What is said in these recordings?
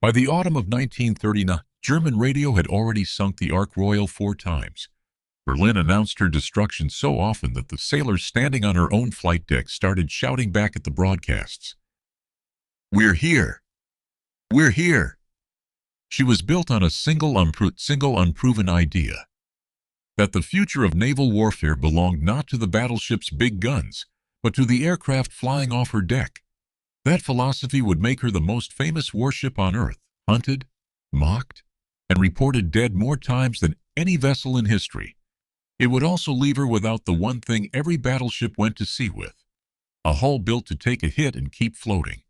By the autumn of 1939, German radio had already sunk the Ark Royal 4 times. Berlin announced her destruction so often that the sailors standing on her own flight deck started shouting back at the broadcasts. "We're here! We're here!" She was built on a single unproven idea, that the future of naval warfare belonged not to the battleship's big guns, but to the aircraft flying off her deck. That philosophy would make her the most famous warship on Earth, hunted, mocked, and reported dead more times than any vessel in history. It would also leave her without the one thing every battleship went to sea with, a hull built to take a hit and keep floating.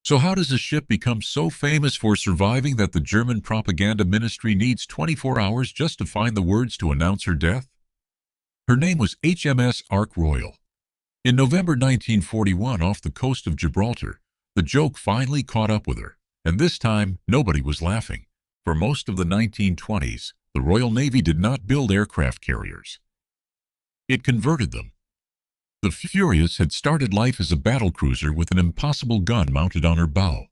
So how does a ship become so famous for surviving that the German propaganda ministry needs 24 hours just to find the words to announce her death? Her name was HMS Ark Royal. In November 1941, off the coast of Gibraltar, the joke finally caught up with her, and this time nobody was laughing. For most of the 1920s, the Royal Navy did not build aircraft carriers. It converted them. The Furious had started life as a battlecruiser with an impossible gun mounted on her bow.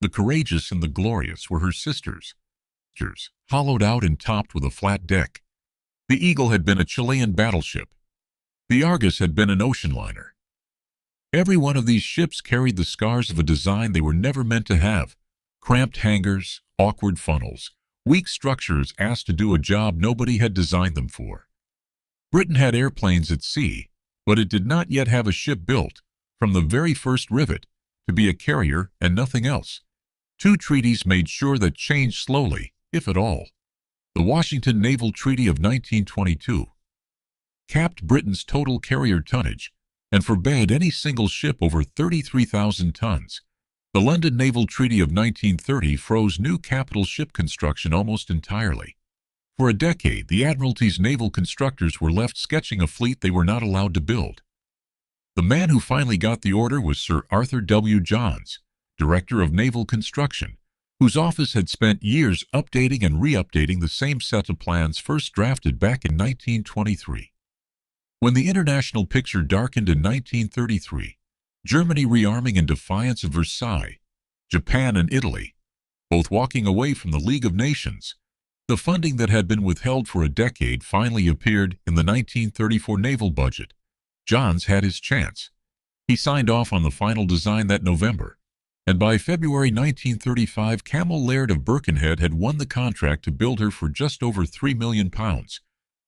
The Courageous and the Glorious were her sisters, hollowed out and topped with a flat deck. The Eagle had been a Chilean battleship. The Argus had been an ocean liner. Every one of these ships carried the scars of a design they were never meant to have: cramped hangars, awkward funnels, weak structures asked to do a job nobody had designed them for. Britain had airplanes at sea, but it did not yet have a ship built, from the very first rivet, to be a carrier and nothing else. 2 treaties made sure that changed slowly, if at all. The Washington Naval Treaty of 1922 capped Britain's total carrier tonnage and forbade any single ship over 33,000 tons. The London Naval Treaty of 1930 froze new capital ship construction almost entirely. For a decade, the Admiralty's naval constructors were left sketching a fleet they were not allowed to build. The man who finally got the order was Sir Arthur W. Johns, Director of Naval Construction, whose office had spent years updating and re-updating the same set of plans first drafted back in 1923. When the international picture darkened in 1933, Germany rearming in defiance of Versailles, Japan and Italy, both walking away from the League of Nations, the funding that had been withheld for a decade finally appeared in the 1934 naval budget. Johns had his chance. He signed off on the final design that November, and by February 1935, Camel Laird of Birkenhead had won the contract to build her for just over £3 million,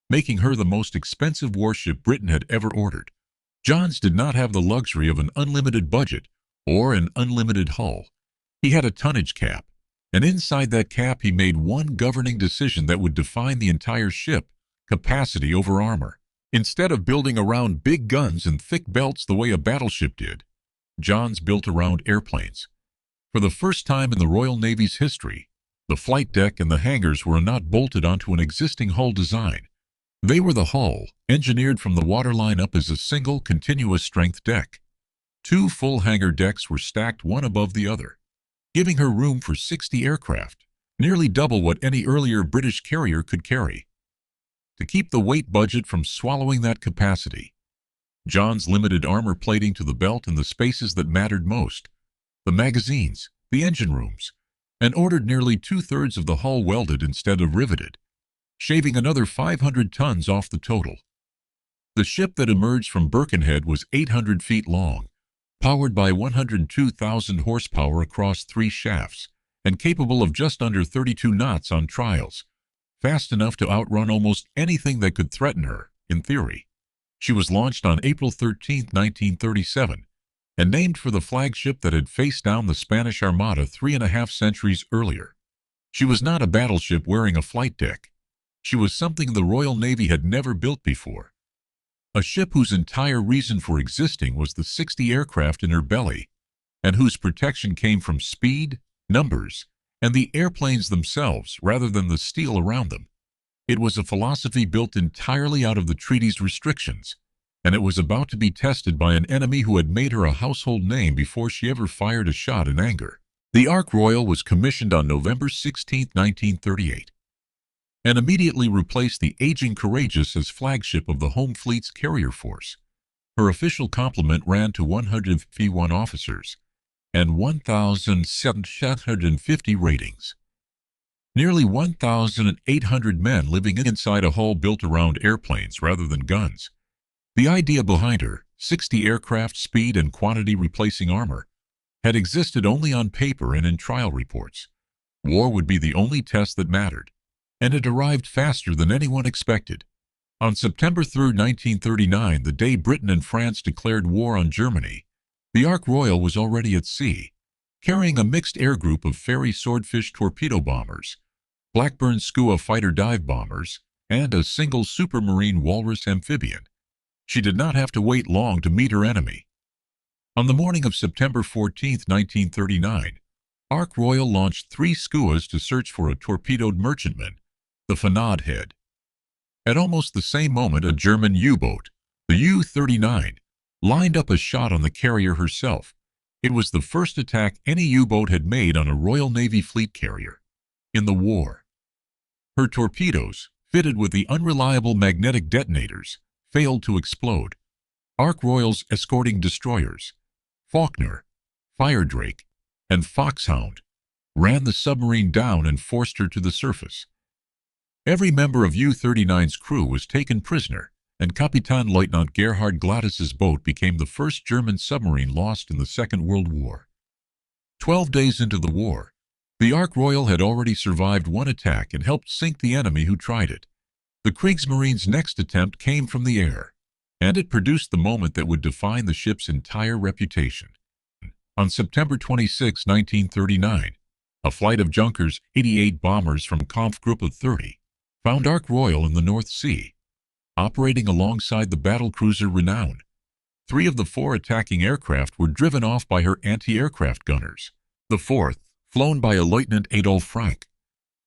making her the most expensive warship Britain had ever ordered. Johns did not have the luxury of an unlimited budget or an unlimited hull. He had a tonnage cap, and inside that cap he made one governing decision that would define the entire ship: capacity over armor. Instead of building around big guns and thick belts the way a battleship did, Johns built around airplanes. For the first time in the Royal Navy's history, the flight deck and the hangars were not bolted onto an existing hull design. They were the hull, engineered from the waterline up as a single continuous strength deck. 2 full hangar decks were stacked one above the other, giving her room for 60 aircraft, nearly double what any earlier British carrier could carry. To keep the weight budget from swallowing that capacity, Johns limited armor plating to the belt and the spaces that mattered most, the magazines, the engine rooms, and ordered nearly 2/3 of the hull welded instead of riveted, shaving another 500 tons off the total. The ship that emerged from Birkenhead was 800 feet long, powered by 102,000 horsepower across 3 shafts, and capable of just under 32 knots on trials, fast enough to outrun almost anything that could threaten her, in theory. She was launched on April 13, 1937, and named for the flagship that had faced down the Spanish Armada 3.5 centuries earlier. She was not a battleship wearing a flight deck. She was something the Royal Navy had never built before. A ship whose entire reason for existing was the 60 aircraft in her belly, and whose protection came from speed, numbers, and the airplanes themselves rather than the steel around them. It was a philosophy built entirely out of the treaty's restrictions, and it was about to be tested by an enemy who had made her a household name before she ever fired a shot in anger. The Ark Royal was commissioned on November 16, 1938, and immediately replaced the aging Courageous as flagship of the Home Fleet's carrier force. Her official complement ran to 151 officers, and 1,750 ratings. Nearly 1,800 men living inside a hull built around airplanes rather than guns. The idea behind her, 60 aircraft speed and quantity replacing armor, had existed only on paper and in trial reports. War would be the only test that mattered, and it arrived faster than anyone expected. On September 3, 1939, the day Britain and France declared war on Germany, the Ark Royal was already at sea, carrying a mixed air group of Fairey Swordfish torpedo bombers, Blackburn Skua fighter dive bombers, and a single Supermarine Walrus amphibian. She did not have to wait long to meet her enemy. On the morning of September 14, 1939, Ark Royal launched 3 skuas to search for a torpedoed merchantman, the Fanad Head. At almost the same moment, a German U-boat, the U-39, lined up a shot on the carrier herself. It was the first attack any U-boat had made on a Royal Navy fleet carrier in the war. Her torpedoes, fitted with the unreliable magnetic detonators, failed to explode. Ark Royal's escorting destroyers, Faulkner, Firedrake, and Foxhound, ran the submarine down and forced her to the surface. Every member of U-39's crew was taken prisoner, and Kapitänleutnant Gerhard Gladys's boat became the first German submarine lost in the Second World War. 12 days into the war, the Ark Royal had already survived one attack and helped sink the enemy who tried it. The Kriegsmarine's next attempt came from the air, and it produced the moment that would define the ship's entire reputation. On September 26, 1939, a flight of Junkers 88 bombers from Kampfgruppe 30 found Ark Royal in the North Sea, operating alongside the battlecruiser Renown. 3 of the 4 attacking aircraft were driven off by her anti-aircraft gunners. The 4th, flown by a Lieutenant Adolf Frank,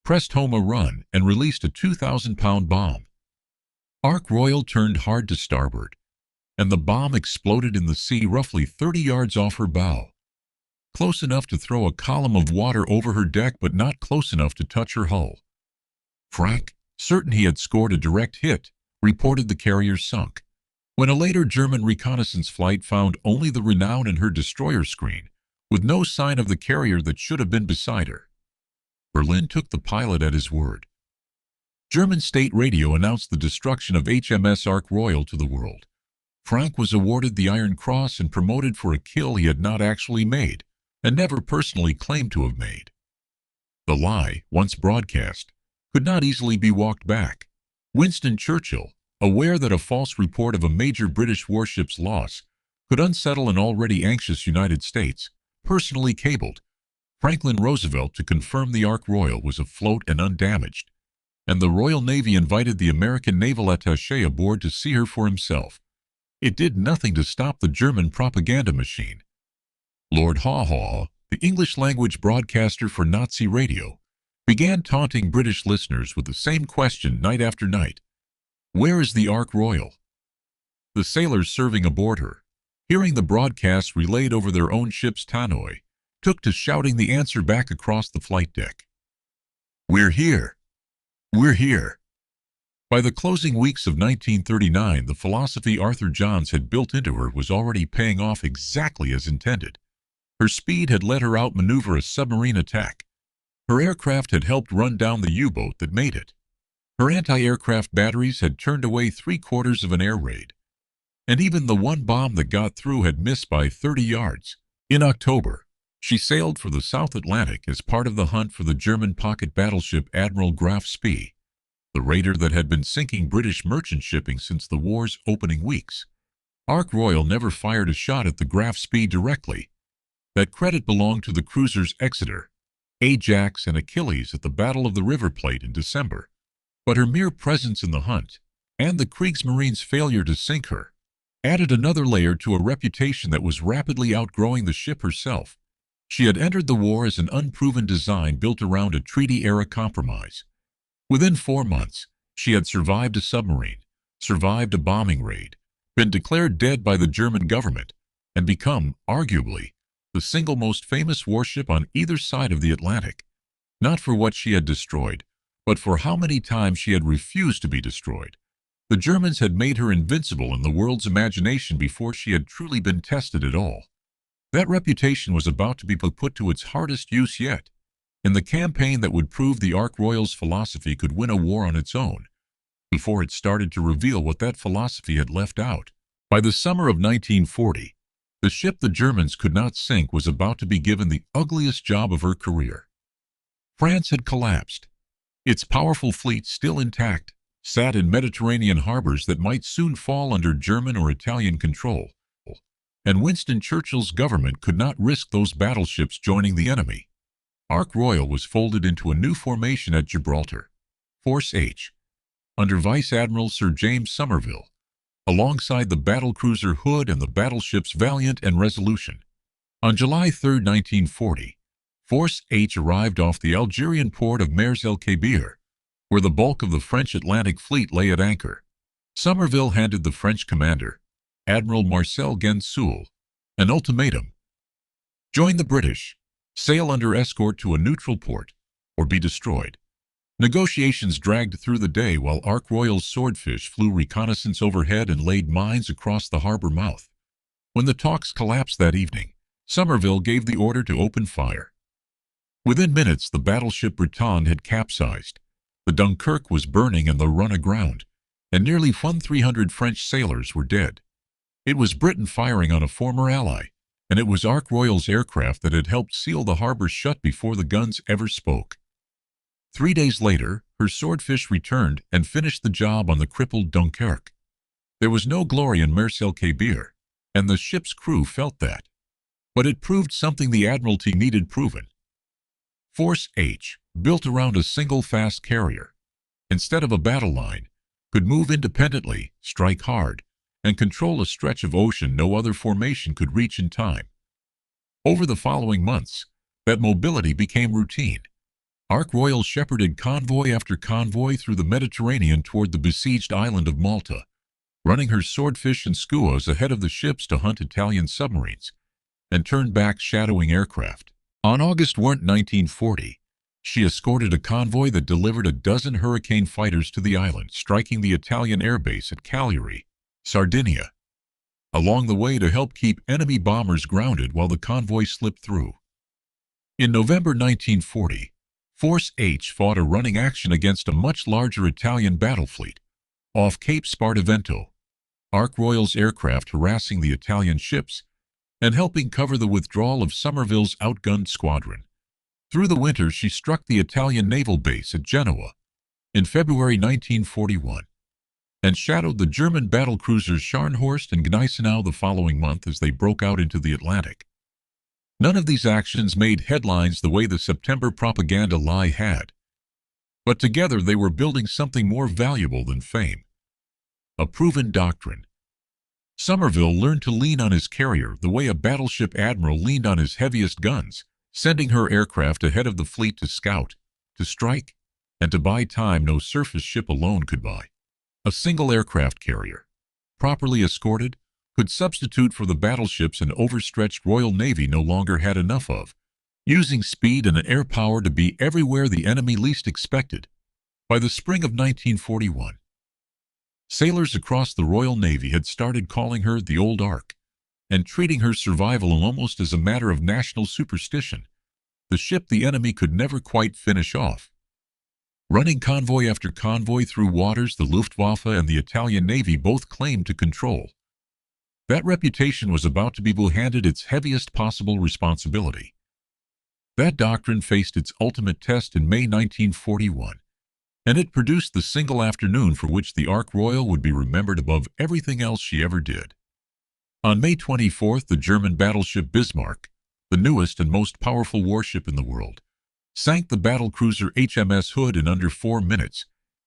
pressed home a run and released a 2,000-pound bomb. Ark Royal turned hard to starboard, and the bomb exploded in the sea roughly 30 yards off her bow, close enough to throw a column of water over her deck but not close enough to touch her hull. Frank, certain he had scored a direct hit, reported the carrier sunk. When a later German reconnaissance flight found only the Renown and her destroyer screen, with no sign of the carrier that should have been beside her, Berlin took the pilot at his word. German state radio announced the destruction of HMS Ark Royal to the world. Frank was awarded the Iron Cross and promoted for a kill he had not actually made, and never personally claimed to have made. The lie, once broadcast, could not easily be walked back. Winston Churchill, aware that a false report of a major British warship's loss could unsettle an already anxious United States, personally cabled Franklin Roosevelt to confirm the Ark Royal was afloat and undamaged, and the Royal Navy invited the American naval attaché aboard to see her for himself. It did nothing to stop the German propaganda machine. Lord Haw Haw, the English-language broadcaster for Nazi radio, began taunting British listeners with the same question night after night. Where is the Ark Royal? The sailors serving aboard her, hearing the broadcast relayed over their own ship's tannoy, took to shouting the answer back across the flight deck. We're here! We're here! By the closing weeks of 1939, the philosophy Arthur Johns had built into her was already paying off exactly as intended. Her speed had let her outmaneuver a submarine attack. Her aircraft had helped run down the U-boat that made it. Her anti-aircraft batteries had turned away 3/4 of an air raid. And even the one bomb that got through had missed by 30 yards. In October, she sailed for the South Atlantic as part of the hunt for the German pocket battleship Admiral Graf Spee, the raider that had been sinking British merchant shipping since the war's opening weeks. Ark Royal never fired a shot at the Graf Spee directly. That credit belonged to the cruisers Exeter, Ajax, and Achilles at the Battle of the River Plate in December. But her mere presence in the hunt, and the Kriegsmarine's failure to sink her, added another layer to a reputation that was rapidly outgrowing the ship herself. She had entered the war as an unproven design built around a treaty-era compromise. Within 4 months, she had survived a submarine, survived a bombing raid, been declared dead by the German government, and become, arguably, the single most famous warship on either side of the Atlantic, not for what she had destroyed, but for how many times she had refused to be destroyed. The Germans had made her invincible in the world's imagination before she had truly been tested at all. That reputation was about to be put to its hardest use yet, in the campaign that would prove the Ark Royal's philosophy could win a war on its own, before it started to reveal what that philosophy had left out. By the summer of 1940, the ship the Germans could not sink was about to be given the ugliest job of her career. France had collapsed. Its powerful fleet, still intact, sat in Mediterranean harbors that might soon fall under German or Italian control, and Winston Churchill's government could not risk those battleships joining the enemy. Ark Royal was folded into a new formation at Gibraltar, Force H, under Vice Admiral Sir James Somerville, alongside the battlecruiser Hood and the battleships Valiant and Resolution. On July 3, 1940, Force H arrived off the Algerian port of Mers el-Kébir, where the bulk of the French Atlantic Fleet lay at anchor. Somerville handed the French commander, Admiral Marcel Gensoul, an ultimatum: join the British, sail under escort to a neutral port, or be destroyed. Negotiations dragged through the day while Ark Royal's Swordfish flew reconnaissance overhead and laid mines across the harbor mouth. When the talks collapsed that evening, Somerville gave the order to open fire. Within minutes, the battleship Breton had capsized, the Dunkirk was burning and the run aground, and nearly 1,300 French sailors were dead. It was Britain firing on a former ally, and it was Ark Royal's aircraft that had helped seal the harbor shut before the guns ever spoke. 3 days later, her Swordfish returned and finished the job on the crippled Dunkirk. There was no glory in Mers el-Kébir, and the ship's crew felt that. But it proved something the Admiralty needed proven. Force H, built around a single fast carrier, instead of a battle line, could move independently, strike hard, and control a stretch of ocean no other formation could reach in time. Over the following months, that mobility became routine. Ark Royal shepherded convoy after convoy through the Mediterranean toward the besieged island of Malta, running her Swordfish and Skuas ahead of the ships to hunt Italian submarines, and turn back shadowing aircraft. On August 1, 1940, she escorted a convoy that delivered a dozen Hurricane fighters to the island, striking the Italian airbase at Cagliari, Sardinia, along the way to help keep enemy bombers grounded while the convoy slipped through. In November 1940, Force H fought a running action against a much larger Italian battle fleet off Cape Spartivento, Ark Royal's aircraft harassing the Italian ships and helping cover the withdrawal of Somerville's outgunned squadron. Through the winter, she struck the Italian naval base at Genoa in February 1941 and shadowed the German battlecruisers Scharnhorst and Gneisenau the following month as they broke out into the Atlantic. None of these actions made headlines the way the September propaganda lie had, but together they were building something more valuable than fame: a proven doctrine. Somerville learned to lean on his carrier the way a battleship admiral leaned on his heaviest guns, sending her aircraft ahead of the fleet to scout, to strike, and to buy time no surface ship alone could buy. A single aircraft carrier, properly escorted, could substitute for the battleships an overstretched Royal Navy no longer had enough of, using speed and air power to be everywhere the enemy least expected. By the spring of 1941, sailors across the Royal Navy had started calling her the Old Ark, and treating her survival almost as a matter of national superstition, the ship the enemy could never quite finish off. Running convoy after convoy through waters the Luftwaffe and the Italian Navy both claimed to control. That reputation was about to be handed its heaviest possible responsibility. That doctrine faced its ultimate test in May 1941, and it produced the single afternoon for which the Ark Royal would be remembered above everything else she ever did. On May 24th, the German battleship Bismarck, the newest and most powerful warship in the world, sank the battlecruiser HMS Hood in under 4 minutes,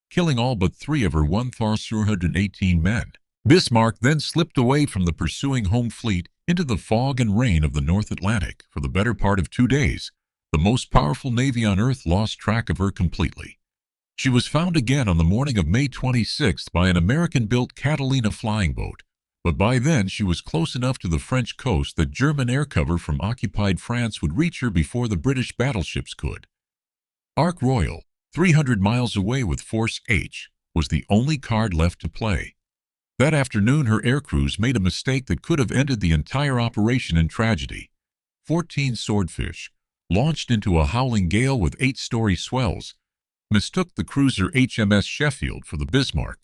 killing all but 3 of her 1,318 men. Bismarck then slipped away from the pursuing home fleet into the fog and rain of the North Atlantic for the better part of 2 days. The most powerful navy on Earth lost track of her completely. She was found again on the morning of May 26th by an American-built Catalina flying boat, but by then she was close enough to the French coast that German air cover from occupied France would reach her before the British battleships could. Ark Royal, 300 miles away with Force H, was the only card left to play. That afternoon her air crews made a mistake that could have ended the entire operation in tragedy. 14 swordfish, launched into a howling gale with 8-story swells, mistook the cruiser HMS Sheffield for the Bismarck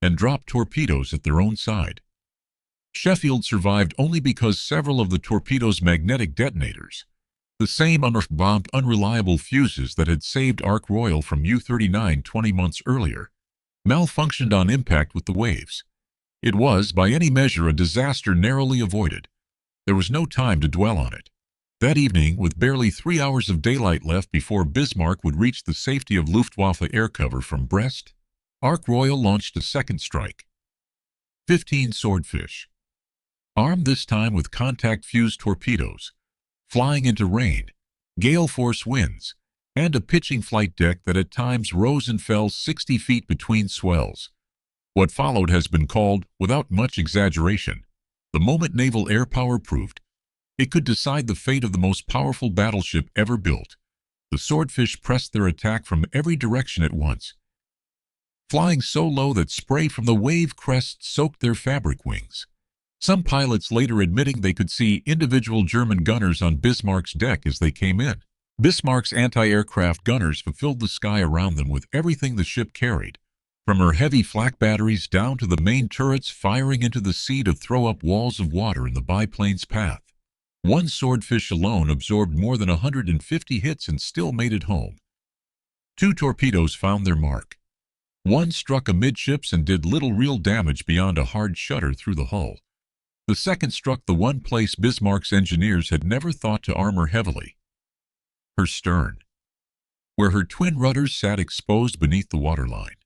and dropped torpedoes at their own side. Sheffield survived only because several of the torpedo's magnetic detonators, the same unearthed unreliable fuses that had saved Ark Royal from U-39 20 months earlier, malfunctioned on impact with the waves. It was, by any measure, a disaster narrowly avoided. There was no time to dwell on it. That evening, with barely 3 hours of daylight left before Bismarck would reach the safety of Luftwaffe air cover from Brest, Ark Royal launched a second strike. 15 swordfish. Armed this time with contact-fused torpedoes, flying into rain, gale-force winds, and a pitching flight deck that at times rose and fell 60 feet between swells. What followed has been called, without much exaggeration, the moment naval air power proved it could decide the fate of the most powerful battleship ever built. The swordfish pressed their attack from every direction at once, flying so low that spray from the wave crests soaked their fabric wings. Some pilots later admitting they could see individual German gunners on Bismarck's deck as they came in. Bismarck's anti-aircraft gunners fulfilled the sky around them with everything the ship carried, from her heavy flak batteries down to the main turrets firing into the sea to throw up walls of water in the biplane's path. One swordfish alone absorbed more than 150 hits and still made it home. 2 torpedoes found their mark. One struck amidships and did little real damage beyond a hard shudder through the hull. The second struck the one place Bismarck's engineers had never thought to armor heavily: her stern, where her twin rudders sat exposed beneath the waterline.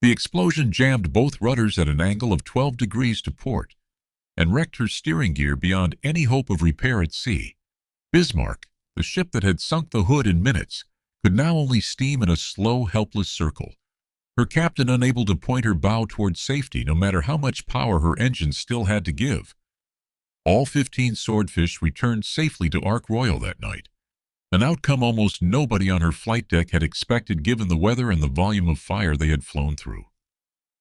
The explosion jammed both rudders at an angle of 12 degrees to port and wrecked her steering gear beyond any hope of repair at sea. Bismarck, the ship that had sunk the hood in minutes, could now only steam in a slow, helpless circle, her captain unable to point her bow toward safety no matter how much power her engines still had to give. All 15 swordfish returned safely to Ark Royal that night, an outcome almost nobody on her flight deck had expected given the weather and the volume of fire they had flown through.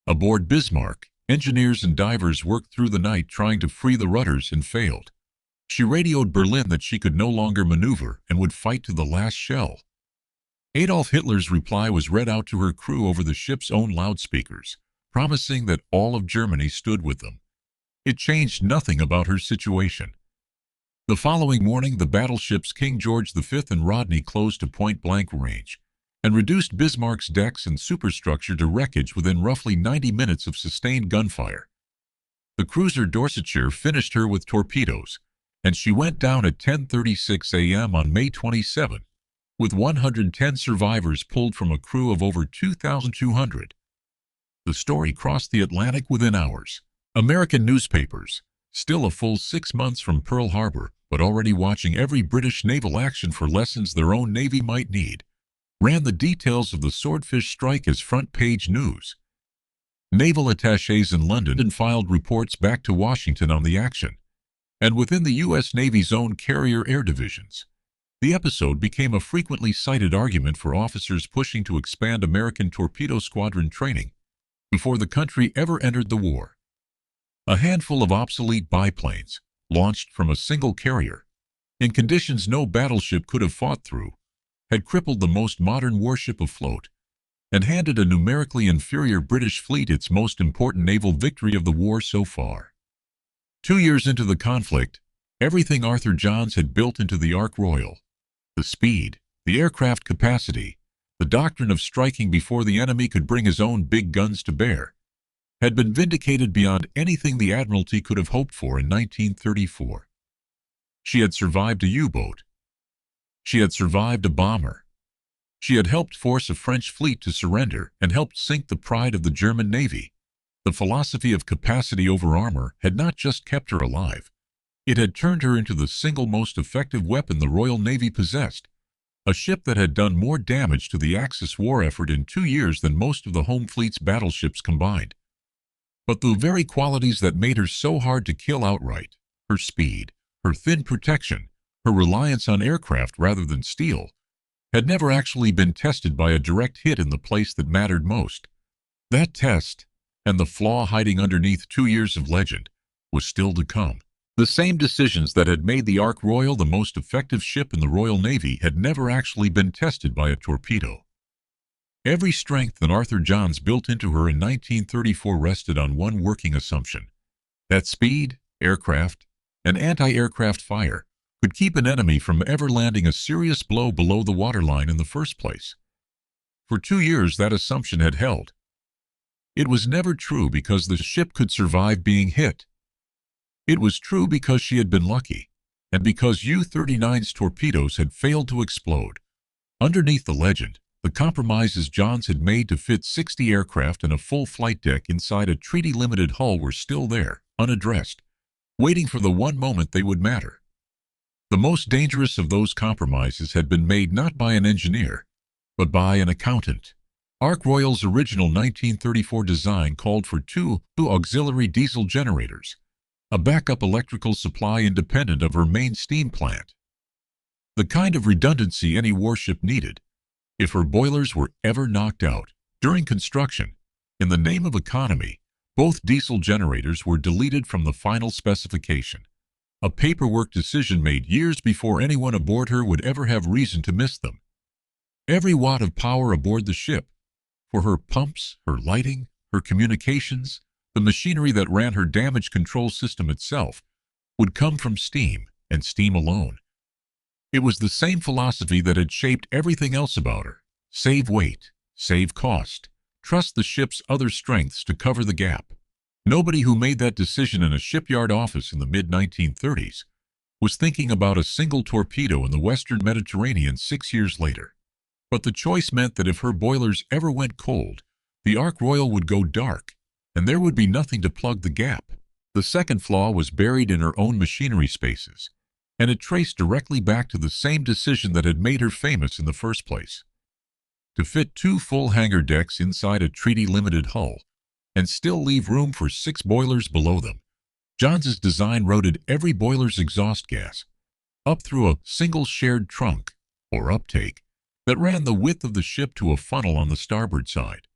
Aboard Bismarck, engineers and divers worked through the night trying to free the rudders and failed. She radioed Berlin that she could no longer maneuver and would fight to the last shell. Adolf Hitler's reply was read out to her crew over the ship's own loudspeakers, promising that all of Germany stood with them. It changed nothing about her situation. The following morning, the battleships King George V and Rodney closed to point-blank range and reduced Bismarck's decks and superstructure to wreckage within roughly 90 minutes of sustained gunfire. The cruiser Dorsetshire finished her with torpedoes, and she went down at 10:36 a.m. on May 27, with 110 survivors pulled from a crew of over 2,200. The story crossed the Atlantic within hours. American newspapers, still a full 6 months from Pearl Harbor, but already watching every British naval action for lessons their own navy might need, ran the details of the swordfish strike as front-page news. Naval attachés in London filed reports back to Washington on the action, and within the U.S. Navy's own carrier air divisions, the episode became a frequently cited argument for officers pushing to expand American torpedo squadron training before the country ever entered the war. A handful of obsolete biplanes, launched from a single carrier, in conditions no battleship could have fought through, had crippled the most modern warship afloat, and handed a numerically inferior British fleet its most important naval victory of the war so far. 2 years into the conflict, everything Arthur Johns had built into the Ark Royal, the speed, the aircraft capacity, the doctrine of striking before the enemy could bring his own big guns to bear, had been vindicated beyond anything the Admiralty could have hoped for in 1934. She had survived a U-boat. She had survived a bomber. She had helped force a French fleet to surrender and helped sink the pride of the German Navy. The philosophy of capacity over armor had not just kept her alive. It had turned her into the single most effective weapon the Royal Navy possessed, a ship that had done more damage to the Axis war effort in 2 years than most of the home fleet's battleships combined. But the very qualities that made her so hard to kill outright, her speed, her thin protection, her reliance on aircraft rather than steel, had never actually been tested by a direct hit in the place that mattered most. That test, and the flaw hiding underneath 2 years of legend, was still to come. The same decisions that had made the Ark Royal the most effective ship in the Royal Navy had never actually been tested by a torpedo. Every strength that Arthur Johns built into her in 1934 rested on one working assumption: that speed, aircraft, and anti-aircraft fire could keep an enemy from ever landing a serious blow below the waterline in the first place. For 2 years that assumption had held. It was never true because the ship could survive being hit. It was true because she had been lucky, and because U-39's torpedoes had failed to explode. Underneath the legend, the compromises Johns had made to fit 60 aircraft and a full flight deck inside a treaty-limited hull were still there, unaddressed, waiting for the one moment they would matter. The most dangerous of those compromises had been made not by an engineer, but by an accountant. Ark Royal's original 1934 design called for two auxiliary diesel generators, a backup electrical supply independent of her main steam plant. The kind of redundancy any warship needed if her boilers were ever knocked out. During construction, in the name of economy, both diesel generators were deleted from the final specification, a paperwork decision made years before anyone aboard her would ever have reason to miss them. Every watt of power aboard the ship, for her pumps, her lighting, her communications, the machinery that ran her damage control system itself, would come from steam, and steam alone. It was the same philosophy that had shaped everything else about her: save weight, save cost, trust the ship's other strengths to cover the gap. Nobody who made that decision in a shipyard office in the mid-1930s was thinking about a single torpedo in the Western Mediterranean 6 years later. But the choice meant that if her boilers ever went cold, the Ark Royal would go dark, and there would be nothing to plug the gap. The second flaw was buried in her own machinery spaces, and it traced directly back to the same decision that had made her famous in the first place: to fit 2 full hangar decks inside a treaty-limited hull, and still leave room for 6 boilers below them. Johns's design routed every boiler's exhaust gas up through a single shared trunk, or uptake, that ran the width of the ship to a funnel on the starboard side.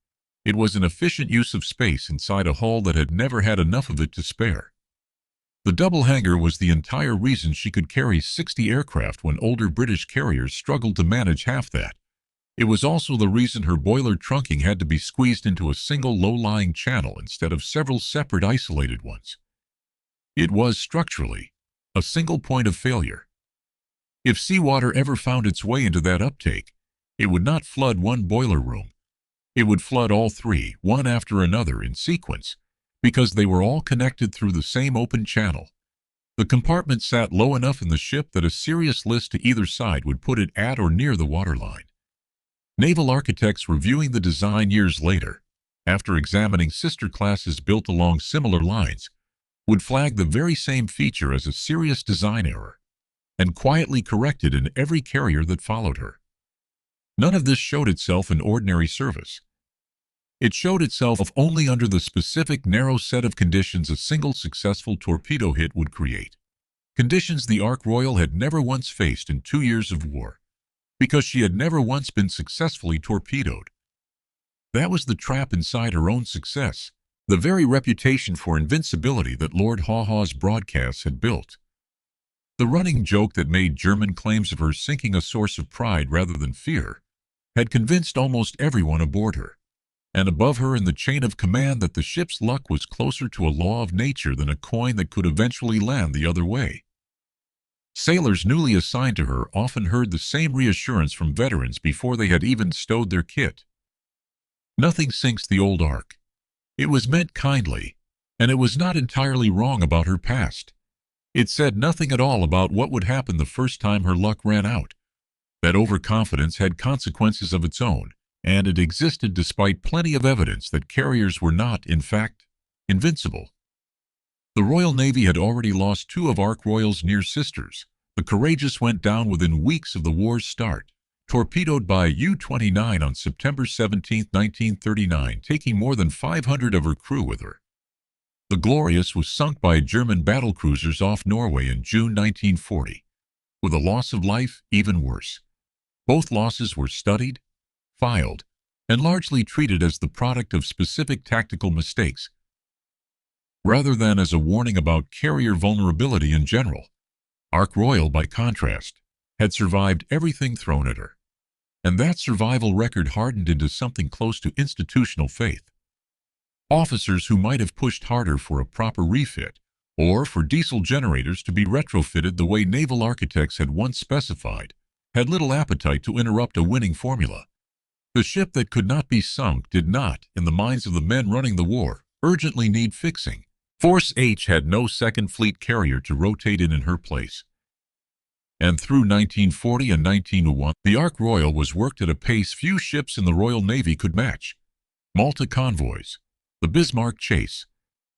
It was an efficient use of space inside a hull that had never had enough of it to spare. The double hangar was the entire reason she could carry 60 aircraft when older British carriers struggled to manage half that. It was also the reason her boiler trunking had to be squeezed into a single low-lying channel instead of several separate isolated ones. It was, structurally, a single point of failure. If seawater ever found its way into that uptake, it would not flood one boiler room. It would flood all 3, one after another in sequence, because they were all connected through the same open channel. The compartment sat low enough in the ship that a serious list to either side would put it at or near the waterline. Naval architects reviewing the design years later, after examining sister classes built along similar lines, would flag the very same feature as a serious design error, and quietly correct it in every carrier that followed her. None of this showed itself in ordinary service. It showed itself only under the specific narrow set of conditions a single successful torpedo hit would create. Conditions the Ark Royal had never once faced in 2 years of war, because she had never once been successfully torpedoed. That was the trap inside her own success, the very reputation for invincibility that Lord Haw Haw's broadcasts had built. The running joke that made German claims of her sinking a source of pride rather than fear had convinced almost everyone aboard her, and above her in the chain of command, that the ship's luck was closer to a law of nature than a coin that could eventually land the other way. Sailors newly assigned to her often heard the same reassurance from veterans before they had even stowed their kit. Nothing sinks the old Ark. It was meant kindly, and it was not entirely wrong about her past. It said nothing at all about what would happen the first time her luck ran out. That overconfidence had consequences of its own, and it existed despite plenty of evidence that carriers were not, in fact, invincible. The Royal Navy had already lost 2 of Ark Royal's near sisters. The Courageous went down within weeks of the war's start, torpedoed by U-29 on September 17, 1939, taking more than 500 of her crew with her. The Glorious was sunk by German battlecruisers off Norway in June 1940, with a loss of life even worse. Both losses were studied, filed, and largely treated as the product of specific tactical mistakes. rather than as a warning about carrier vulnerability in general. Ark Royal, by contrast, had survived everything thrown at her, and that survival record hardened into something close to institutional faith. Officers who might have pushed harder for a proper refit, or for diesel generators to be retrofitted the way naval architects had once specified, had little appetite to interrupt a winning formula. The ship that could not be sunk did not, in the minds of the men running the war, urgently need fixing. Force H had no second fleet carrier to rotate in her place. And through 1940 and 1901, the Ark Royal was worked at a pace few ships in the Royal Navy could match. Malta convoys, the Bismarck chase,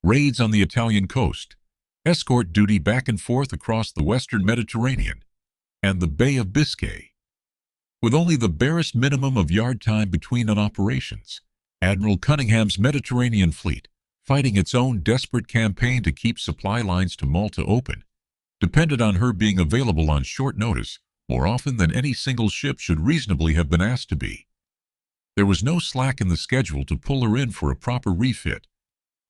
raids on the Italian coast, escort duty back and forth across the western Mediterranean, and the Bay of Biscay. With only the barest minimum of yard time between operations, Admiral Cunningham's Mediterranean fleet, fighting its own desperate campaign to keep supply lines to Malta open, depended on her being available on short notice more often than any single ship should reasonably have been asked to be. There was no slack in the schedule to pull her in for a proper refit,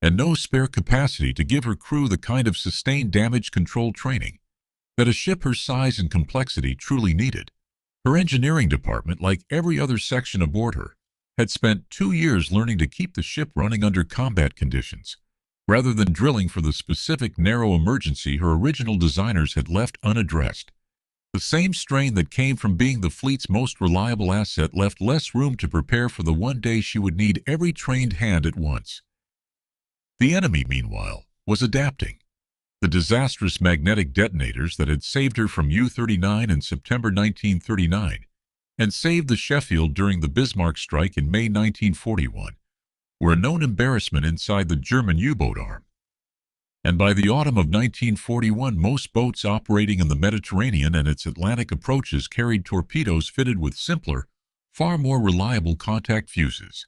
and no spare capacity to give her crew the kind of sustained damage control training that a ship her size and complexity truly needed. Her engineering department, like every other section aboard her, had spent 2 years learning to keep the ship running under combat conditions, rather than drilling for the specific narrow emergency her original designers had left unaddressed. The same strain that came from being the fleet's most reliable asset left less room to prepare for the one day she would need every trained hand at once. The enemy, meanwhile, was adapting. The disastrous magnetic detonators that had saved her from U-39 in September 1939 and saved the Sheffield during the Bismarck strike in May 1941 were a known embarrassment inside the German U-boat arm. And by the autumn of 1941, most boats operating in the Mediterranean and its Atlantic approaches carried torpedoes fitted with simpler, far more reliable contact fuses.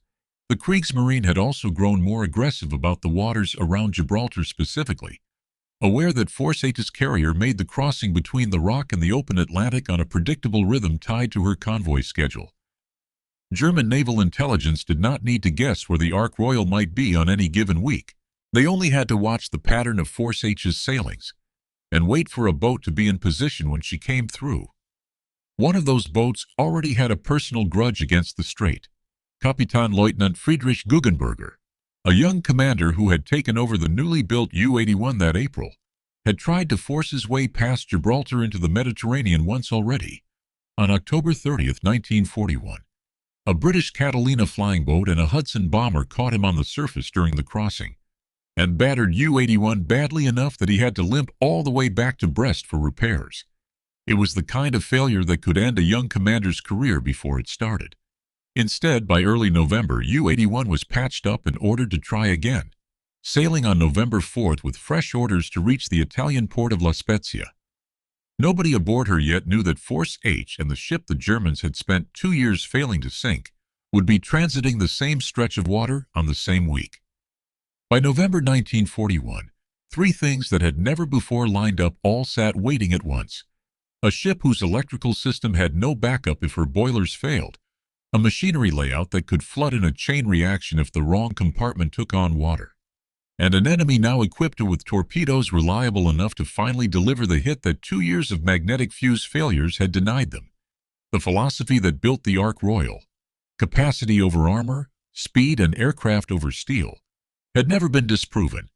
The Kriegsmarine had also grown more aggressive about the waters around Gibraltar specifically, aware that Force H's carrier made the crossing between the Rock and the open Atlantic on a predictable rhythm tied to her convoy schedule. German naval intelligence did not need to guess where the Ark Royal might be on any given week. They only had to watch the pattern of Force H's sailings and wait for a boat to be in position when she came through. One of those boats already had a personal grudge against the strait. Kapitänleutnant Friedrich Guggenberger, a young commander who had taken over the newly built U-81 that April, had tried to force his way past Gibraltar into the Mediterranean once already. On October 30, 1941, a British Catalina flying boat and a Hudson bomber caught him on the surface during the crossing, and battered U-81 badly enough that he had to limp all the way back to Brest for repairs. It was the kind of failure that could end a young commander's career before it started. Instead, by early November, U-81 was patched up and ordered to try again, sailing on November 4th with fresh orders to reach the Italian port of La Spezia. Nobody aboard her yet knew that Force H and the ship the Germans had spent 2 years failing to sink would be transiting the same stretch of water on the same week. By November 1941, 3 things that had never before lined up all sat waiting at once. A ship whose electrical system had no backup if her boilers failed, a machinery layout that could flood in a chain reaction if the wrong compartment took on water, and an enemy now equipped with torpedoes reliable enough to finally deliver the hit that 2 years of magnetic fuse failures had denied them. The philosophy that built the Ark Royal, capacity over armor, speed and aircraft over steel, had never been disproven.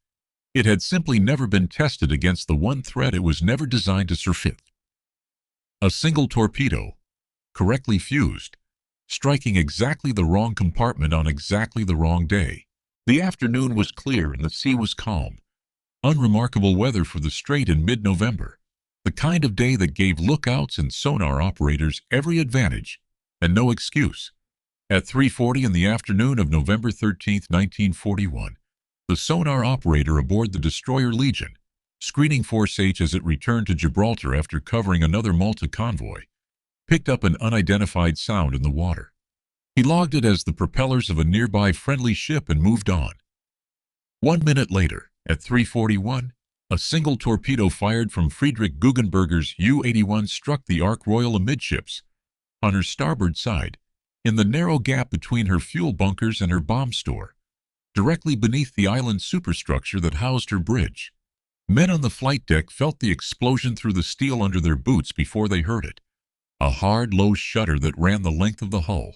It had simply never been tested against the one threat it was never designed to survive. A single torpedo, correctly fused, striking exactly the wrong compartment on exactly the wrong day. The afternoon was clear and the sea was calm. Unremarkable weather for the strait in mid-November, the kind of day that gave lookouts and sonar operators every advantage and no excuse. At 3:40 in the afternoon of November 13, 1941, the sonar operator aboard the destroyer Legion, screening Force H as it returned to Gibraltar after covering another Malta convoy, picked up an unidentified sound in the water. He logged it as the propellers of a nearby friendly ship and moved on. 1 minute later, at 3:41, a single torpedo fired from Friedrich Guggenberger's U-81 struck the Ark Royal amidships, on her starboard side, in the narrow gap between her fuel bunkers and her bomb store, directly beneath the island superstructure that housed her bridge. Men on the flight deck felt the explosion through the steel under their boots before they heard it, a hard, low shudder that ran the length of the hull,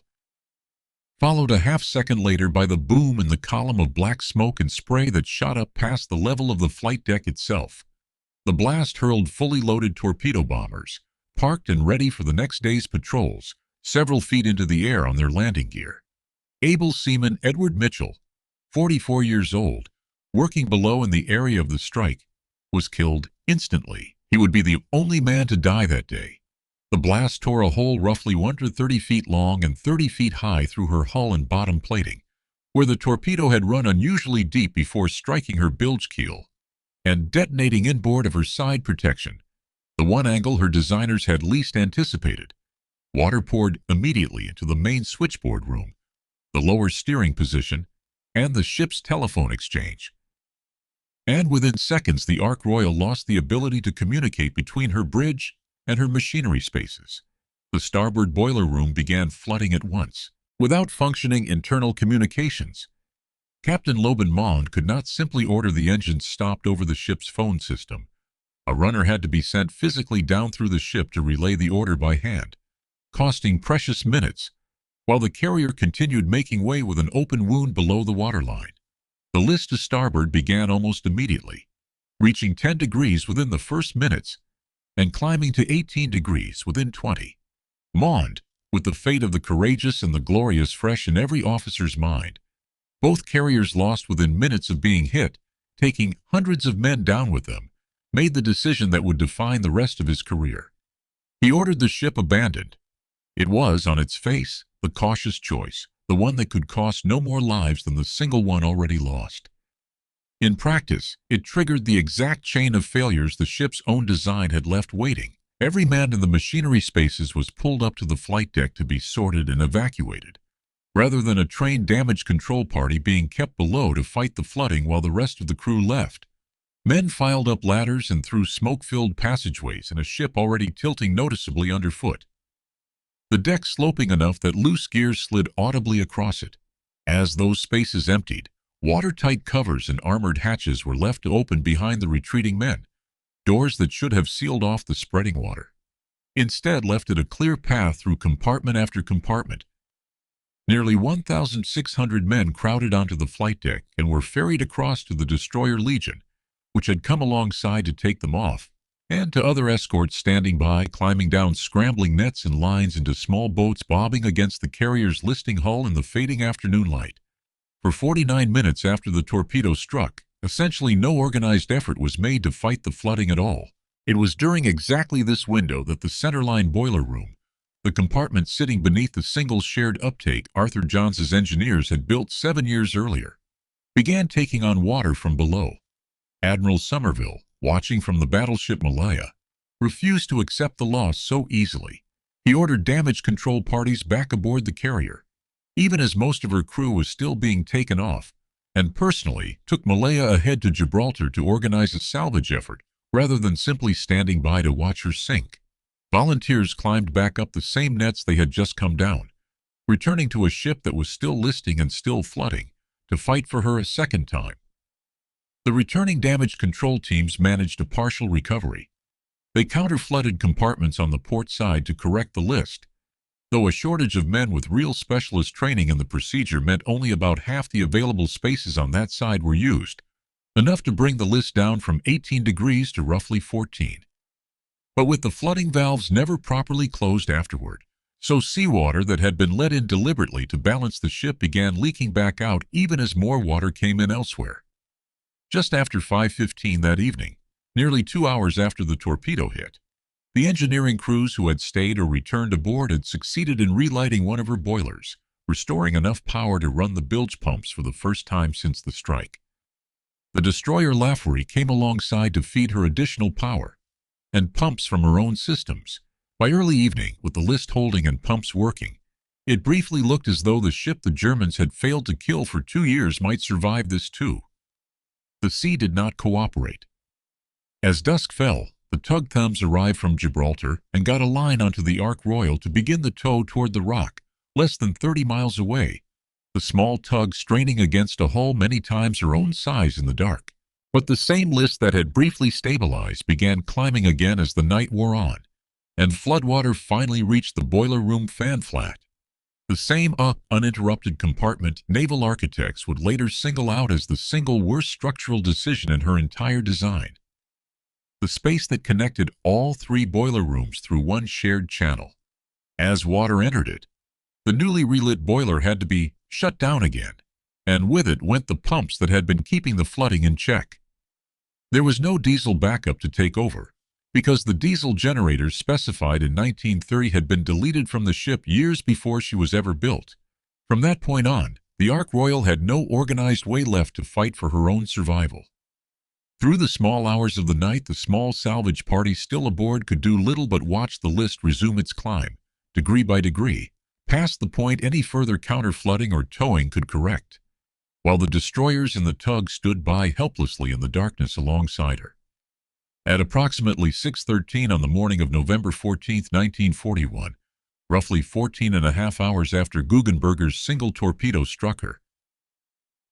followed a half-second later by the boom and the column of black smoke and spray that shot up past the level of the flight deck itself. The blast hurled fully loaded torpedo bombers, parked and ready for the next day's patrols, several feet into the air on their landing gear. Able seaman Edward Mitchell, 44 years old, working below in the area of the strike, was killed instantly. He would be the only man to die that day. The blast tore a hole roughly 130 feet long and 30 feet high through her hull and bottom plating, where the torpedo had run unusually deep before striking her bilge keel and detonating inboard of her side protection, the one angle her designers had least anticipated. Water poured immediately into the main switchboard room, the lower steering position, and the ship's telephone exchange. And within seconds, the Ark Royal lost the ability to communicate between her bridge and her machinery spaces. The starboard boiler room began flooding at once, without functioning internal communications. Captain Loban Mond could not simply order the engines stopped over the ship's phone system. A runner had to be sent physically down through the ship to relay the order by hand, costing precious minutes, while the carrier continued making way with an open wound below the waterline. The list to starboard began almost immediately, reaching 10 degrees within the first minutes, and climbing to 18 degrees within 20. Mond, with the fate of the courageous and the glorious fresh in every officer's mind, both carriers lost within minutes of being hit, taking hundreds of men down with them, made the decision that would define the rest of his career. He ordered the ship abandoned. It was, on its face, the cautious choice, the one that could cost no more lives than the single one already lost. In practice, it triggered the exact chain of failures the ship's own design had left waiting. Every man in the machinery spaces was pulled up to the flight deck to be sorted and evacuated, rather than a trained damage control party being kept below to fight the flooding while the rest of the crew left. Men filed up ladders and through smoke-filled passageways in a ship already tilting noticeably underfoot, the deck sloping enough that loose gears slid audibly across it. As those spaces emptied, watertight covers and armored hatches were left open behind the retreating men, doors that should have sealed off the spreading water. Instead, left it a clear path through compartment after compartment. Nearly 1,600 men crowded onto the flight deck and were ferried across to the destroyer Legion, which had come alongside to take them off, and to other escorts standing by, climbing down scrambling nets and lines into small boats bobbing against the carrier's listing hull in the fading afternoon light. For 49 minutes after the torpedo struck, essentially no organized effort was made to fight the flooding at all. It was during exactly this window that the centerline boiler room, the compartment sitting beneath the single shared uptake Arthur Johns's engineers had built 7 years earlier, began taking on water from below. Admiral Somerville, watching from the battleship Malaya, refused to accept the loss so easily. He ordered damage control parties back aboard the carrier, even as most of her crew was still being taken off, and personally took Malaya ahead to Gibraltar to organize a salvage effort rather than simply standing by to watch her sink. Volunteers climbed back up the same nets they had just come down, returning to a ship that was still listing and still flooding, to fight for her a second time. The returning damage control teams managed a partial recovery. They counter-flooded compartments on the port side to correct the list, though a shortage of men with real specialist training in the procedure meant only about half the available spaces on that side were used, enough to bring the list down from 18 degrees to roughly 14. But with the flooding valves never properly closed afterward, so seawater that had been let in deliberately to balance the ship began leaking back out even as more water came in elsewhere. Just after 5:15 that evening, nearly 2 hours after the torpedo hit, the engineering crews who had stayed or returned aboard had succeeded in relighting one of her boilers, restoring enough power to run the bilge pumps for the first time since the strike. The destroyer Laffery came alongside to feed her additional power and pumps from her own systems. By early evening, with the list holding and pumps working, it briefly looked as though the ship the Germans had failed to kill for 2 years might survive this too. The sea did not cooperate. As dusk fell, the tug Thames arrived from Gibraltar and got a line onto the Ark Royal to begin the tow toward the Rock, less than 30 miles away, the small tug straining against a hull many times her own size in the dark. But the same list that had briefly stabilized began climbing again as the night wore on, and floodwater finally reached the boiler room fan flat. The same uninterrupted compartment naval architects would later single out as the single worst structural decision in her entire design. The space that connected all three boiler rooms through one shared channel. As water entered it, the newly relit boiler had to be shut down again, and with it went the pumps that had been keeping the flooding in check. There was no diesel backup to take over, because the diesel generators specified in 1930 had been deleted from the ship years before she was ever built. From that point on, the Ark Royal had no organized way left to fight for her own survival. Through the small hours of the night, the small salvage party still aboard could do little but watch the list resume its climb, degree by degree, past the point any further counter-flooding or towing could correct, while the destroyers in the tug stood by helplessly in the darkness alongside her. At approximately 6:13 on the morning of November 14, 1941, roughly 14.5 hours after Guggenberger's single torpedo struck her,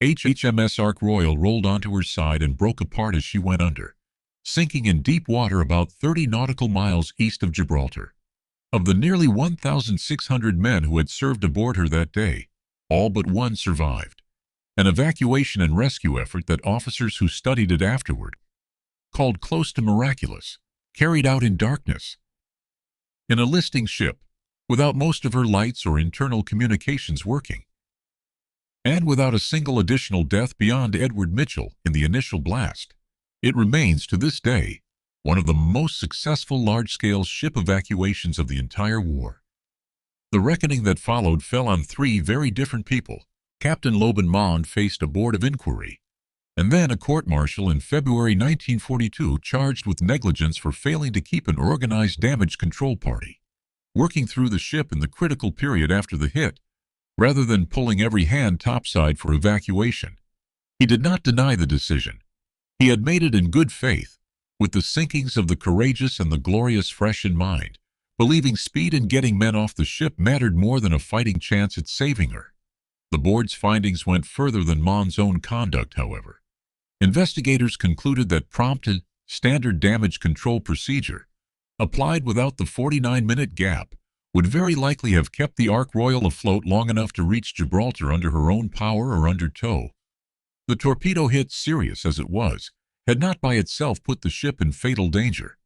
HMS Ark Royal rolled onto her side and broke apart as she went under, sinking in deep water about 30 nautical miles east of Gibraltar. Of the nearly 1,600 men who had served aboard her that day, all but one survived. An evacuation and rescue effort that officers who studied it afterward called close to miraculous, carried out in darkness. In a listing ship, without most of her lights or internal communications working, and without a single additional death beyond Edward Mitchell in the initial blast, it remains to this day one of the most successful large-scale ship evacuations of the entire war. The reckoning that followed fell on three very different people. Captain Loban Mond faced a board of inquiry, and then a court-martial in February 1942 charged with negligence for failing to keep an organized damage control party working through the ship in the critical period after the hit, rather than pulling every hand topside for evacuation. He did not deny the decision. He had made it in good faith, with the sinkings of the courageous and the glorious fresh in mind, believing speed in getting men off the ship mattered more than a fighting chance at saving her. The board's findings went further than Mond's own conduct, however. Investigators concluded that prompted, standard damage control procedure, applied without the 49-minute gap, would very likely have kept the Ark Royal afloat long enough to reach Gibraltar under her own power or under tow. The torpedo hit, serious as it was, had not by itself put the ship in fatal danger.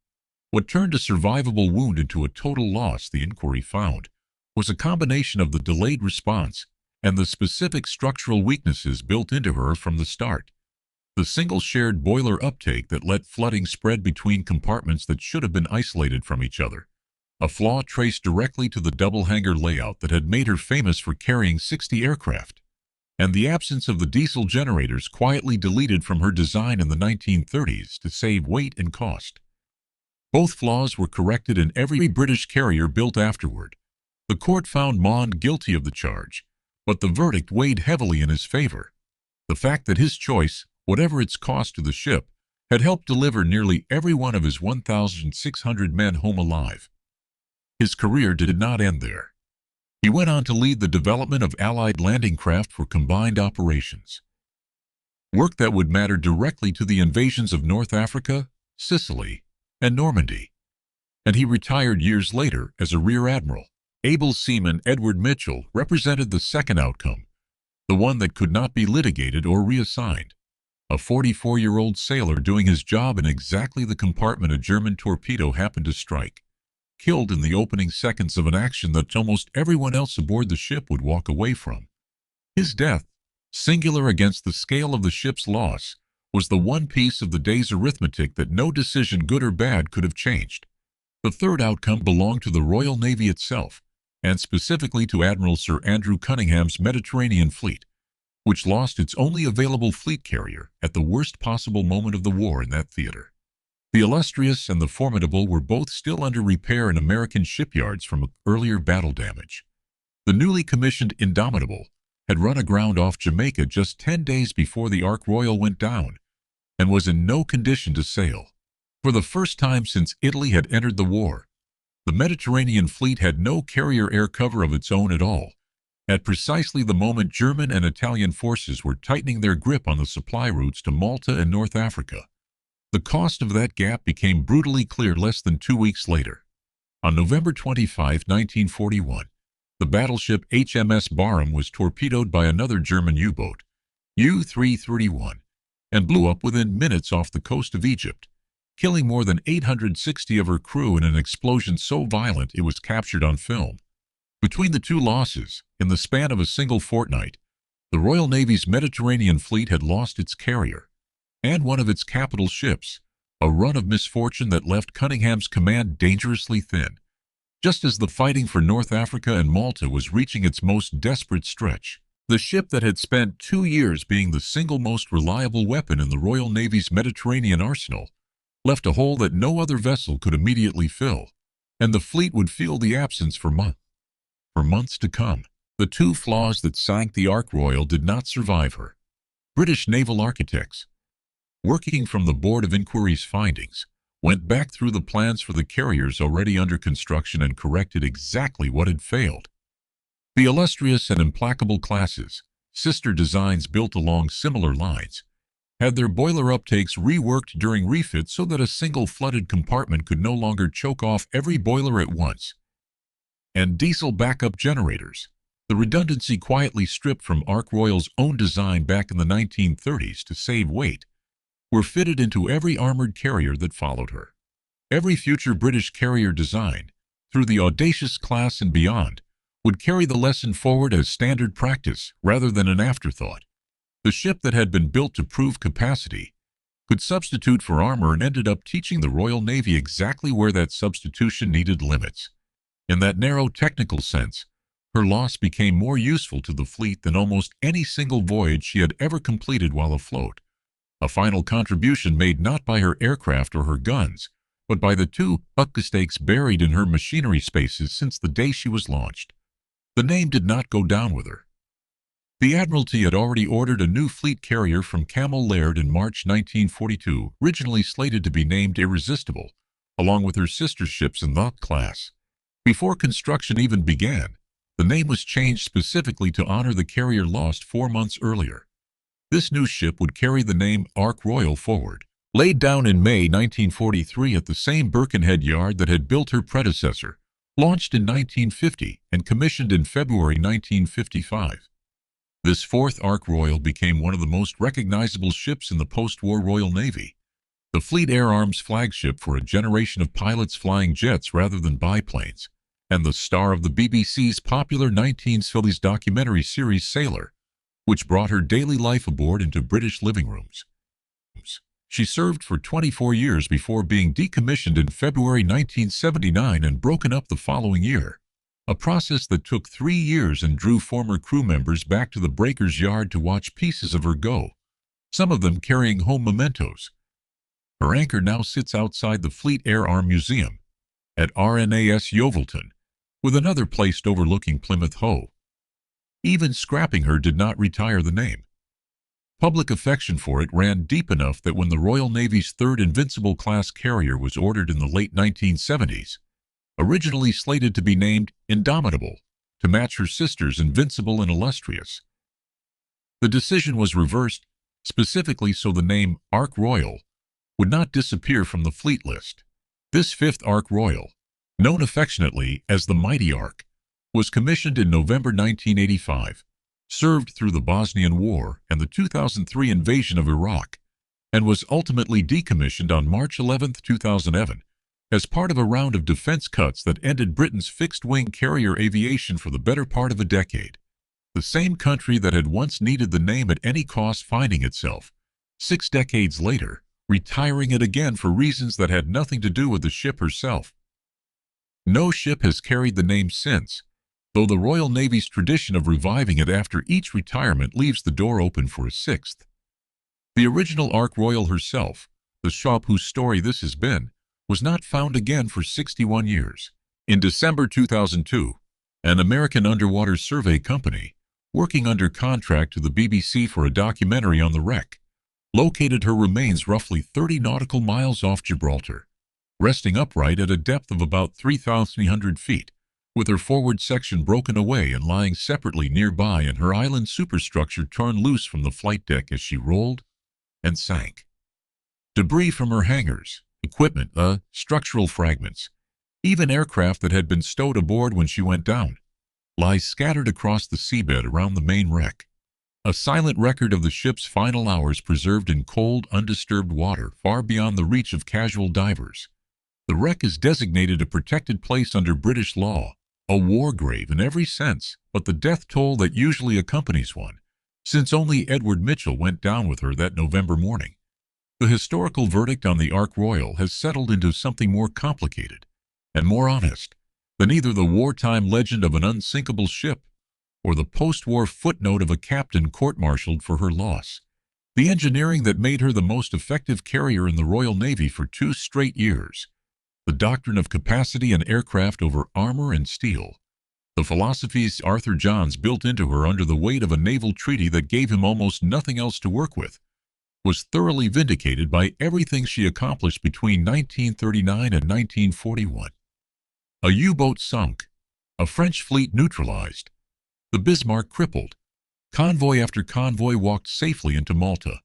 What turned a survivable wound into a total loss, the inquiry found, was a combination of the delayed response and the specific structural weaknesses built into her from the start. The single shared boiler uptake that let flooding spread between compartments that should have been isolated from each other, a flaw traced directly to the double hangar layout that had made her famous for carrying 60 aircraft, and the absence of the diesel generators quietly deleted from her design in the 1930s to save weight and cost. Both flaws were corrected in every British carrier built afterward. The court found Mond guilty of the charge, but the verdict weighed heavily in his favor. The fact that his choice, whatever its cost to the ship, had helped deliver nearly every one of his 1,600 men home alive. His career did not end there. He went on to lead the development of Allied landing craft for combined operations, work that would matter directly to the invasions of North Africa, Sicily, and Normandy. And he retired years later as a rear admiral. Able seaman Edward Mitchell represented the second outcome, the one that could not be litigated or reassigned. A 44-year-old sailor doing his job in exactly the compartment a German torpedo happened to strike, killed in the opening seconds of an action that almost everyone else aboard the ship would walk away from. His death, singular against the scale of the ship's loss, was the one piece of the day's arithmetic that no decision, good or bad, could have changed. The third outcome belonged to the Royal Navy itself, and specifically to Admiral Sir Andrew Cunningham's Mediterranean Fleet, which lost its only available fleet carrier at the worst possible moment of the war in that theater. The illustrious and the formidable were both still under repair in American shipyards from earlier battle damage. The newly commissioned Indomitable had run aground off Jamaica just 10 days before the Ark Royal went down, and was in no condition to sail. For the first time since Italy had entered the war, the Mediterranean fleet had no carrier air cover of its own at all, at precisely the moment German and Italian forces were tightening their grip on the supply routes to Malta and North Africa. The cost of that gap became brutally clear less than 2 weeks later. On November 25, 1941, the battleship HMS Barham was torpedoed by another German U-boat, U-331, and blew up within minutes off the coast of Egypt, killing more than 860 of her crew in an explosion so violent it was captured on film. Between the two losses, in the span of a single fortnight, the Royal Navy's Mediterranean fleet had lost its carrier and one of its capital ships, a run of misfortune that left Cunningham's command dangerously thin, just as the fighting for North Africa and Malta was reaching its most desperate stretch. The ship that had spent 2 years being the single most reliable weapon in the Royal Navy's Mediterranean arsenal left a hole that no other vessel could immediately fill, and the fleet would feel the absence for months to come. The two flaws that sank the Ark Royal did not survive her. British naval architects, working from the Board of Inquiry's findings, went back through the plans for the carriers already under construction and corrected exactly what had failed. The illustrious and implacable classes, sister designs built along similar lines, had their boiler uptakes reworked during refit so that a single flooded compartment could no longer choke off every boiler at once. And diesel backup generators, the redundancy quietly stripped from Ark Royal's own design back in the 1930s to save weight, were fitted into every armored carrier that followed her. Every future British carrier design, through the audacious class and beyond, would carry the lesson forward as standard practice rather than an afterthought. The ship that had been built to prove capacity could substitute for armor and ended up teaching the Royal Navy exactly where that substitution needed limits. In that narrow technical sense, her loss became more useful to the fleet than almost any single voyage she had ever completed while afloat. A final contribution made not by her aircraft or her guns, but by the two buckskins buried in her machinery spaces since the day she was launched. The name did not go down with her. The Admiralty had already ordered a new fleet carrier from Camel Laird in March 1942, originally slated to be named Irresistible, along with her sister ships in the class. Before construction even began, the name was changed specifically to honor the carrier lost 4 months earlier. This new ship would carry the name Ark Royal forward. Laid down in May 1943 at the same Birkenhead yard that had built her predecessor, launched in 1950 and commissioned in February 1955. This fourth Ark Royal became one of the most recognizable ships in the post-war Royal Navy, the Fleet Air Arm's flagship for a generation of pilots flying jets rather than biplanes, and the star of the BBC's popular 1970s documentary series Sailor, which brought her daily life aboard into British living rooms. She served for 24 years before being decommissioned in February 1979 and broken up the following year, a process that took 3 years and drew former crew members back to the breaker's yard to watch pieces of her go, some of them carrying home mementos. Her anchor now sits outside the Fleet Air Arm Museum at RNAS Yeovilton, with another placed overlooking Plymouth Hoe. Even scrapping her did not retire the name. Public affection for it ran deep enough that when the Royal Navy's third Invincible-class carrier was ordered in the late 1970s, originally slated to be named Indomitable to match her sisters Invincible and Illustrious, the decision was reversed specifically so the name Ark Royal would not disappear from the fleet list. This fifth Ark Royal, known affectionately as the Mighty Ark, was commissioned in November 1985, served through the Bosnian War and the 2003 invasion of Iraq, and was ultimately decommissioned on March 11, 2011, as part of a round of defense cuts that ended Britain's fixed-wing carrier aviation for the better part of a decade. The same country that had once needed the name at any cost finding itself, 6 decades later, retiring it again for reasons that had nothing to do with the ship herself. No ship has carried the name since, though the Royal Navy's tradition of reviving it after each retirement leaves the door open for a sixth. The original Ark Royal herself, the ship whose story this has been, was not found again for 61 years. In December 2002, an American underwater survey company, working under contract to the BBC for a documentary on the wreck, located her remains roughly 30 nautical miles off Gibraltar, resting upright at a depth of about 3,300 feet, with her forward section broken away and lying separately nearby and her island superstructure torn loose from the flight deck as she rolled and sank. Debris from her hangars, equipment, structural fragments, even aircraft that had been stowed aboard when she went down, lies scattered across the seabed around the main wreck. A silent record of the ship's final hours preserved in cold, undisturbed water far beyond the reach of casual divers. The wreck is designated a protected place under British law, a war grave in every sense, but the death toll that usually accompanies one, since only Edward Mitchell went down with her that November morning. The historical verdict on the Ark Royal has settled into something more complicated and more honest than either the wartime legend of an unsinkable ship or the post-war footnote of a captain court-martialed for her loss. The engineering that made her the most effective carrier in the Royal Navy for 2 straight years. The doctrine of capacity and aircraft over armor and steel. The philosophies Arthur Johns built into her under the weight of a naval treaty that gave him almost nothing else to work with, was thoroughly vindicated by everything she accomplished between 1939 and 1941. A U-boat sunk, a French fleet neutralized, the Bismarck crippled, convoy after convoy walked safely into Malta.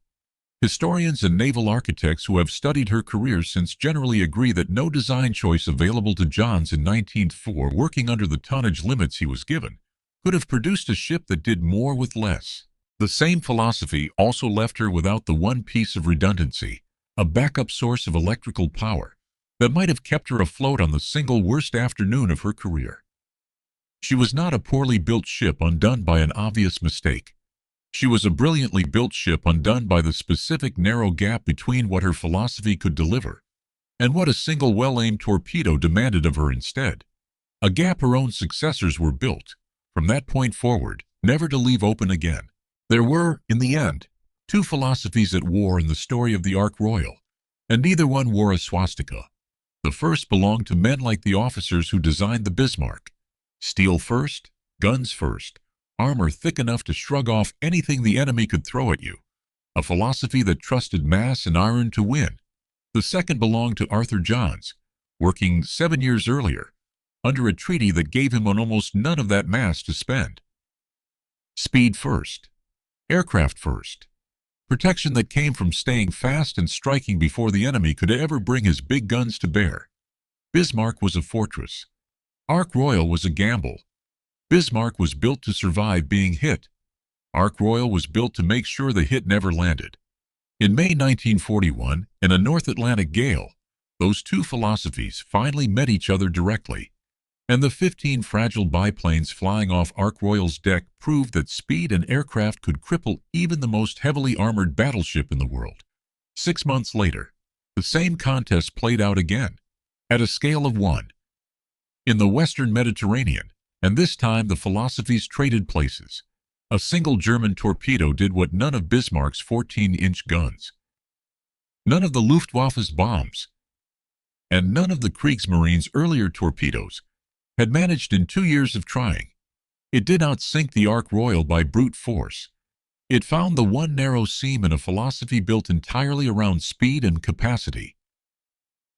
Historians and naval architects who have studied her career since generally agree that no design choice available to Johns in 1904, working under the tonnage limits he was given, could have produced a ship that did more with less. The same philosophy also left her without the one piece of redundancy, a backup source of electrical power, that might have kept her afloat on the single worst afternoon of her career. She was not a poorly built ship undone by an obvious mistake. She was a brilliantly built ship undone by the specific narrow gap between what her philosophy could deliver and what a single well-aimed torpedo demanded of her instead. A gap her own successors were built, from that point forward, never to leave open again. There were, in the end, 2 philosophies at war in the story of the Ark Royal, and neither one wore a swastika. The first belonged to men like the officers who designed the Bismarck. Steel first, guns first, armor thick enough to shrug off anything the enemy could throw at you, a philosophy that trusted mass and iron to win. The second belonged to Arthur Johns, working 7 years earlier, under a treaty that gave him almost none of that mass to spend. Speed first, aircraft first, protection that came from staying fast and striking before the enemy could ever bring his big guns to bear. Bismarck was a fortress. Ark Royal was a gamble. Bismarck was built to survive being hit. Ark Royal was built to make sure the hit never landed. In May 1941, in a North Atlantic gale, those 2 philosophies finally met each other directly, and the 15 fragile biplanes flying off Ark Royal's deck proved that speed and aircraft could cripple even the most heavily armored battleship in the world. 6 months later, the same contest played out again, at a scale of 1, in the Western Mediterranean, and this time the philosophies traded places. A single German torpedo did what none of Bismarck's 14-inch guns, none of the Luftwaffe's bombs, and none of the Kriegsmarine's earlier torpedoes had managed in 2 years of trying. It did not sink the Ark Royal by brute force. It found the one narrow seam in a philosophy built entirely around speed and capacity.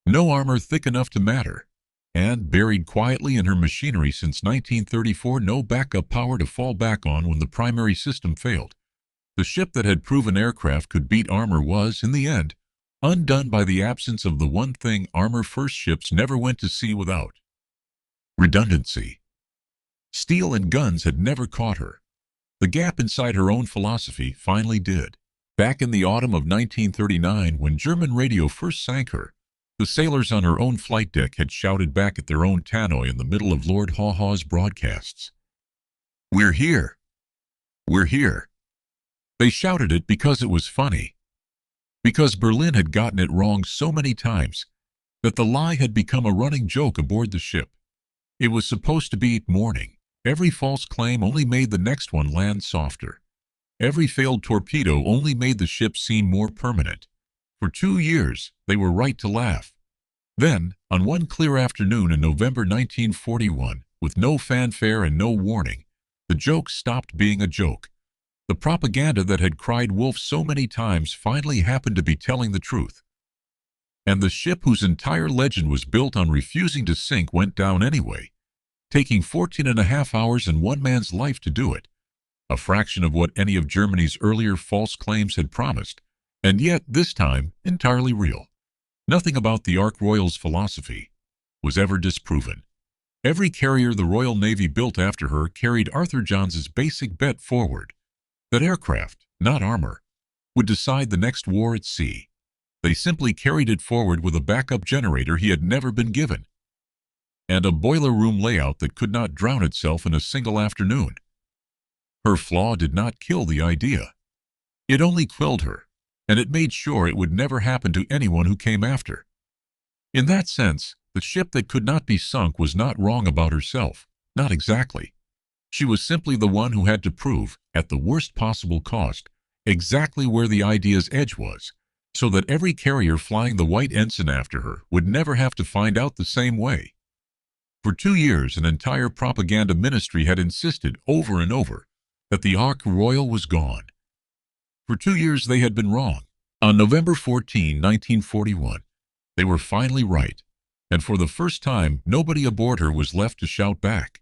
No armor thick enough to matter, and buried quietly in her machinery since 1934, no backup power to fall back on when the primary system failed. The ship that had proven aircraft could beat armor was, in the end, undone by the absence of the one thing armor-first ships never went to sea without: redundancy. Steel and guns had never caught her. The gap inside her own philosophy finally did. Back in the autumn of 1939, when German radio first sank her, the sailors on her own flight deck had shouted back at their own tannoy in the middle of Lord Haw Haw's broadcasts. "We're here! We're here!" They shouted it because it was funny. Because Berlin had gotten it wrong so many times that the lie had become a running joke aboard the ship. It was supposed to be morning. Every false claim only made the next one land softer. Every failed torpedo only made the ship seem more permanent. For 2 years, they were right to laugh. Then, on one clear afternoon in November 1941, with no fanfare and no warning, the joke stopped being a joke. The propaganda that had cried wolf so many times finally happened to be telling the truth. And the ship whose entire legend was built on refusing to sink went down anyway, taking 14.5 hours and one man's life to do it, a fraction of what any of Germany's earlier false claims had promised, and yet, this time, entirely real. Nothing about the Ark Royal's philosophy was ever disproven. Every carrier the Royal Navy built after her carried Arthur Johns's basic bet forward, that aircraft, not armor, would decide the next war at sea. They simply carried it forward with a backup generator he had never been given, and a boiler room layout that could not drown itself in a single afternoon. Her flaw did not kill the idea. It only quelled her, and it made sure it would never happen to anyone who came after. In that sense, the ship that could not be sunk was not wrong about herself. Not exactly. She was simply the one who had to prove, at the worst possible cost, exactly where the idea's edge was, so that every carrier flying the white ensign after her would never have to find out the same way. For 2 years, an entire propaganda ministry had insisted over and over that the Ark Royal was gone. For 2 years they had been wrong. On November 14, 1941, they were finally right, and for the first time nobody aboard her was left to shout back.